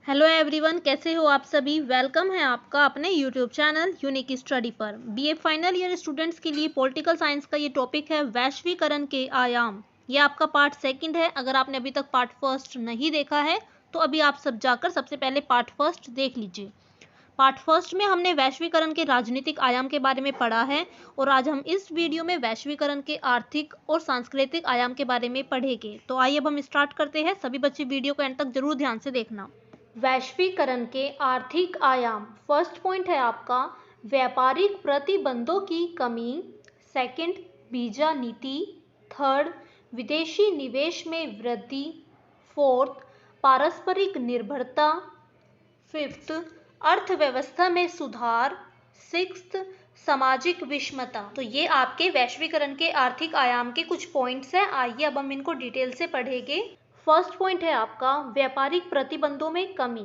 Hello everyone, कैसे हो आप सभी। वेलकम है आपका अपने यूट्यूब चैनल यूनिक स्टडी पर। बीए फाइनल ईयर स्टूडेंट्स के लिए पॉलिटिकल साइंस का ये टॉपिक है वैश्वीकरण के आयाम। ये आपका पार्ट सेकंड है। अगर आपने अभी तक पार्ट फर्स्ट नहीं देखा है तो अभी आप सब जाकर सबसे पहले पार्ट फर्स्ट देख लीजिए। पार्ट फर्स्ट में हमने वैश्वीकरण के राजनीतिक आयाम के बारे में पढ़ा है और आज हम इस वीडियो में वैश्वीकरण के आर्थिक और सांस्कृतिक आयाम के बारे में पढ़ेंगे। तो आइए अब हम स्टार्ट करते हैं। सभी बच्चे वीडियो को एंड तक जरूर ध्यान से देखना। वैश्वीकरण के आर्थिक आयाम। फर्स्ट पॉइंट है आपका व्यापारिक प्रतिबंधों की कमी। सेकंड, वीजा नीति। थर्ड, विदेशी निवेश में वृद्धि। फोर्थ, पारस्परिक निर्भरता। फिफ्थ, अर्थव्यवस्था में सुधार। सिक्स्थ, सामाजिक विषमता। तो ये आपके वैश्वीकरण के आर्थिक आयाम के कुछ पॉइंट्स हैं। आइए अब हम इनको डिटेल से पढ़ेंगे। फर्स्ट पॉइंट है आपका व्यापारिक प्रतिबंधों में कमी।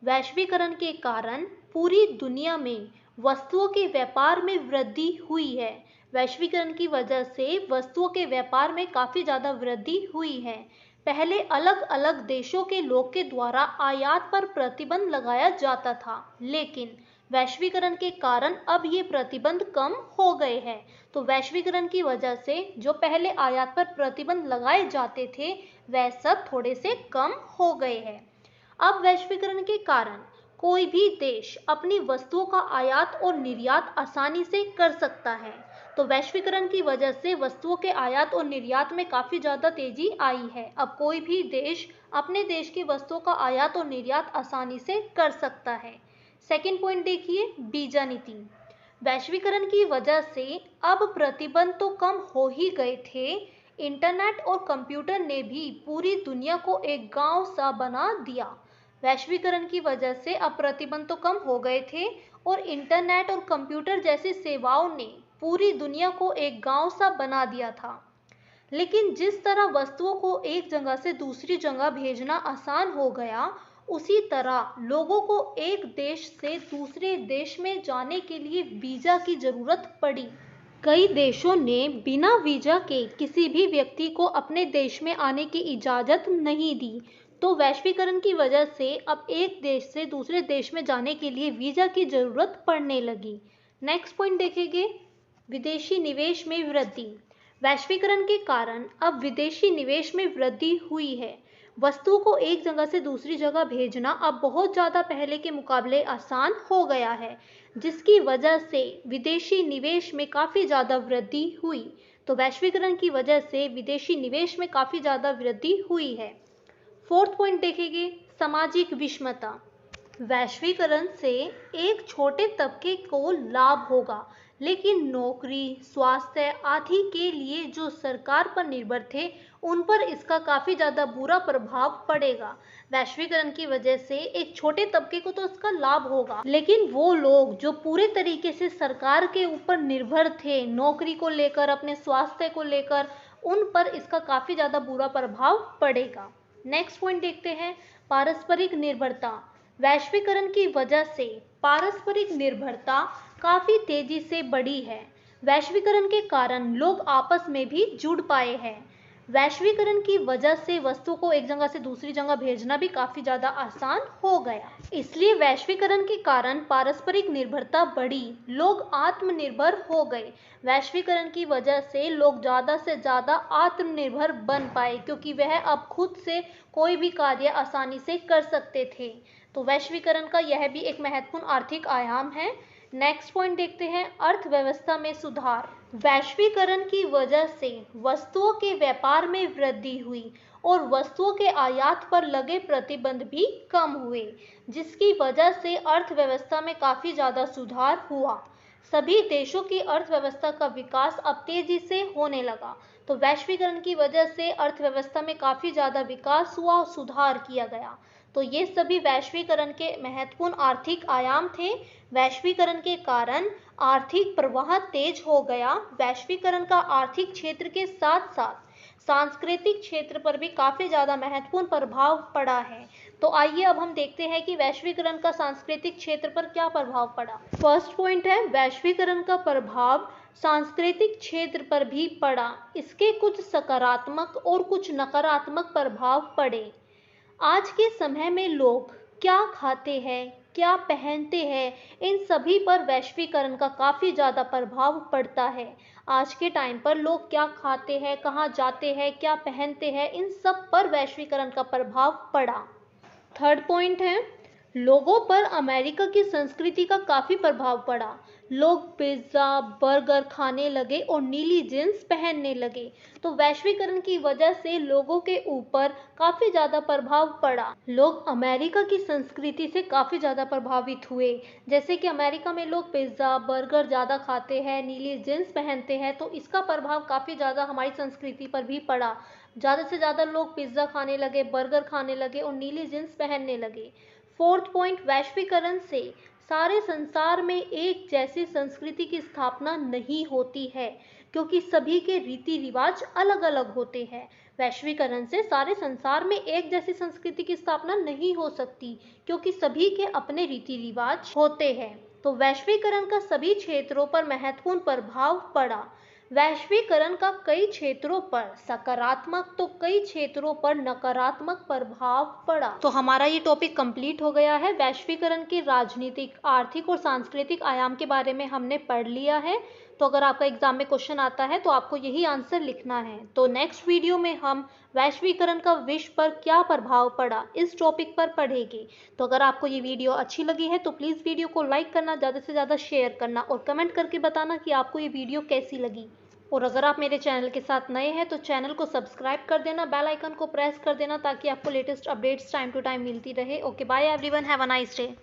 वैश्वीकरण के कारण पूरी दुनिया में वस्तुओं के व्यापार में वृद्धि हुई है। वैश्वीकरण की वजह से वस्तुओं के व्यापार में काफ़ी ज़्यादा वृद्धि हुई है। पहले अलग अलग देशों के लोग के द्वारा आयात पर प्रतिबंध लगाया जाता था, लेकिन वैश्वीकरण के कारण अब ये प्रतिबंध कम हो गए हैं। तो वैश्वीकरण की वजह से जो पहले आयात पर प्रतिबंध लगाए जाते थे वह सब थोड़े से कम हो गए हैं। अब वैश्वीकरण के कारण कोई भी देश अपनी वस्तुओं का आयात और निर्यात आसानी से कर सकता है। तो वैश्वीकरण की वजह से वस्तुओं के आयात और निर्यात में काफ़ी ज़्यादा तेजी आई है। अब कोई भी देश अपने देश की वस्तुओं का आयात और निर्यात आसानी से कर सकता है। सेकेंड पॉइंट देखिए, वीजा नीति। वैश्वीकरण की वजह से अब प्रतिबंध तो कम हो ही गए थे, इंटरनेट और कंप्यूटर ने भी पूरी दुनिया को एक गांव सा बना दिया। वैश्वीकरण की वजह से अब प्रतिबंध तो कम हो गए थे और इंटरनेट और कंप्यूटर जैसी सेवाओं ने पूरी दुनिया को एक गांव सा बना दिया था। लेकिन जिस तरह वस्तुओं को एक जगह से दूसरी जगह भेजना आसान हो गया, उसी तरह लोगों को एक देश से दूसरे देश में जाने के लिए वीजा की जरूरत पड़ी। कई देशों ने बिना वीजा के किसी भी व्यक्ति को अपने देश में आने की इजाज़त नहीं दी। तो वैश्वीकरण की वजह से अब एक देश से दूसरे देश में जाने के लिए वीजा की जरूरत पड़ने लगी। नेक्स्ट पॉइंट देखेंगे, विदेशी निवेश में वृद्धि। वैश्वीकरण के कारण अब विदेशी निवेश में वृद्धि हुई है। वस्तुओं को एक जगह से दूसरी जगह भेजना अब बहुत ज़्यादा पहले के मुकाबले आसान हो गया है, जिसकी वजह से विदेशी निवेश में काफ़ी ज़्यादा वृद्धि हुई। तो वैश्वीकरण की वजह से विदेशी निवेश में काफ़ी ज़्यादा वृद्धि हुई है। फोर्थ पॉइंट देखेंगे, सामाजिक विषमता। वैश्वीकरण से एक छोटे तबके को लाभ होगा, लेकिन नौकरी, स्वास्थ्य आदि के लिए जो सरकार पर निर्भर थे उन पर इसका काफ़ी ज़्यादा बुरा प्रभाव पड़ेगा। वैश्वीकरण की वजह से एक छोटे तबके को तो इसका लाभ होगा, लेकिन वो लोग जो पूरे तरीके से सरकार के ऊपर निर्भर थे, नौकरी को लेकर, अपने स्वास्थ्य को लेकर, उन पर इसका काफ़ी ज़्यादा बुरा प्रभाव पड़ेगा। नेक्स्ट पॉइंट देखते हैं, पारस्परिक निर्भरता। वैश्वीकरण की वजह से पारस्परिक निर्भरता काफ़ी तेजी से बढ़ी है। वैश्वीकरण के कारण लोग आपस में भी जुड़ पाए हैं। वैश्वीकरण की वजह से वस्तुओं को एक जगह से दूसरी जगह भेजना भी काफ़ी ज़्यादा आसान हो गया। इसलिए वैश्वीकरण के कारण पारस्परिक निर्भरता बढ़ी, लोग आत्मनिर्भर हो गए। वैश्वीकरण की वजह से लोग ज़्यादा से ज़्यादा आत्मनिर्भर बन पाए, क्योंकि वह अब खुद से कोई भी कार्य आसानी से कर सकते थे। तो वैश्वीकरण का यह भी एक महत्वपूर्ण आर्थिक आयाम है। नेक्स्ट पॉइंट देखते हैं, अर्थव्यवस्था में सुधार। वैश्वीकरण की वजह से वस्तुओं के व्यापार में वृद्धि हुई और वस्तुओं के आयात पर लगे प्रतिबंध भी कम हुए, जिसकी वजह से अर्थव्यवस्था में काफ़ी ज़्यादा सुधार हुआ। सभी देशों की अर्थव्यवस्था का विकास अब तेजी से होने लगा। तो वैश्वीकरण की वजह से अर्थव्यवस्था में काफ़ी ज़्यादा विकास हुआ और सुधार किया गया। तो ये सभी वैश्वीकरण के महत्वपूर्ण आर्थिक आयाम थे। वैश्वीकरण के कारण आर्थिक प्रवाह तेज हो गया। वैश्वीकरण का आर्थिक क्षेत्र के साथ साथ सांस्कृतिक क्षेत्र पर भी काफ़ी ज़्यादा महत्वपूर्ण प्रभाव पड़ा है। तो आइए अब हम देखते हैं कि वैश्वीकरण का सांस्कृतिक क्षेत्र पर क्या प्रभाव पड़ा। फर्स्ट पॉइंट है, वैश्वीकरण का प्रभाव सांस्कृतिक क्षेत्र पर भी पड़ा। इसके कुछ सकारात्मक और कुछ नकारात्मक प्रभाव पड़े। आज के समय में लोग क्या खाते हैं, क्या पहनते हैं, इन सभी पर वैश्वीकरण का काफ़ी ज़्यादा प्रभाव पड़ता है। आज के टाइम पर लोग क्या खाते हैं, कहाँ जाते हैं, क्या पहनते हैं, इन सब पर वैश्वीकरण का प्रभाव पड़ा। थर्ड पॉइंट है, लोगों पर अमेरिका की संस्कृति का काफ़ी प्रभाव पड़ा। लोग पिज्ज़ा, बर्गर खाने लगे और नीली जींस पहनने लगे। तो वैश्वीकरण की वजह से लोगों के ऊपर काफ़ी ज़्यादा प्रभाव पड़ा। लोग अमेरिका की संस्कृति से काफ़ी ज़्यादा प्रभावित हुए। जैसे कि अमेरिका में लोग पिज्ज़ा, बर्गर ज़्यादा खाते हैं, नीली जींस पहनते हैं, तो इसका प्रभाव काफ़ी ज़्यादा हमारी संस्कृति पर भी पड़ा। ज़्यादा से ज़्यादा लोग पिज्ज़ा खाने लगे, बर्गर खाने लगे और नीली जींस पहनने लगे। फोर्थ पॉइंट, वैश्वीकरण से सारे संसार में एक जैसी संस्कृति की स्थापना नहीं होती है, क्योंकि सभी के रीति रिवाज अलग अलग होते हैं। वैश्वीकरण से सारे संसार में एक जैसी संस्कृति की स्थापना नहीं हो सकती, क्योंकि सभी के अपने रीति रिवाज होते हैं। तो वैश्वीकरण का सभी क्षेत्रों पर महत्वपूर्ण प्रभाव पड़ा। वैश्वीकरण का कई क्षेत्रों पर सकारात्मक तो कई क्षेत्रों पर नकारात्मक प्रभाव पड़ा। तो हमारा ये टॉपिक कंप्लीट हो गया है। वैश्वीकरण के राजनीतिक, आर्थिक और सांस्कृतिक आयाम के बारे में हमने पढ़ लिया है। तो अगर आपका एग्जाम में क्वेश्चन आता है तो आपको यही आंसर लिखना है। तो नेक्स्ट वीडियो में हम वैश्वीकरण का विश्व पर क्या प्रभाव पड़ा इस टॉपिक पर पढ़ेंगे। तो अगर आपको ये वीडियो अच्छी लगी है तो प्लीज़ वीडियो को लाइक करना, ज़्यादा से ज़्यादा शेयर करना और कमेंट करके बताना कि आपको ये वीडियो कैसी लगी। और अगर आप मेरे चैनल के साथ नए हैं तो चैनल को सब्सक्राइब कर देना, बेल आइकन को प्रेस कर देना ताकि आपको latest updates time to time मिलती रहे। Okay, bye everyone, have a nice day.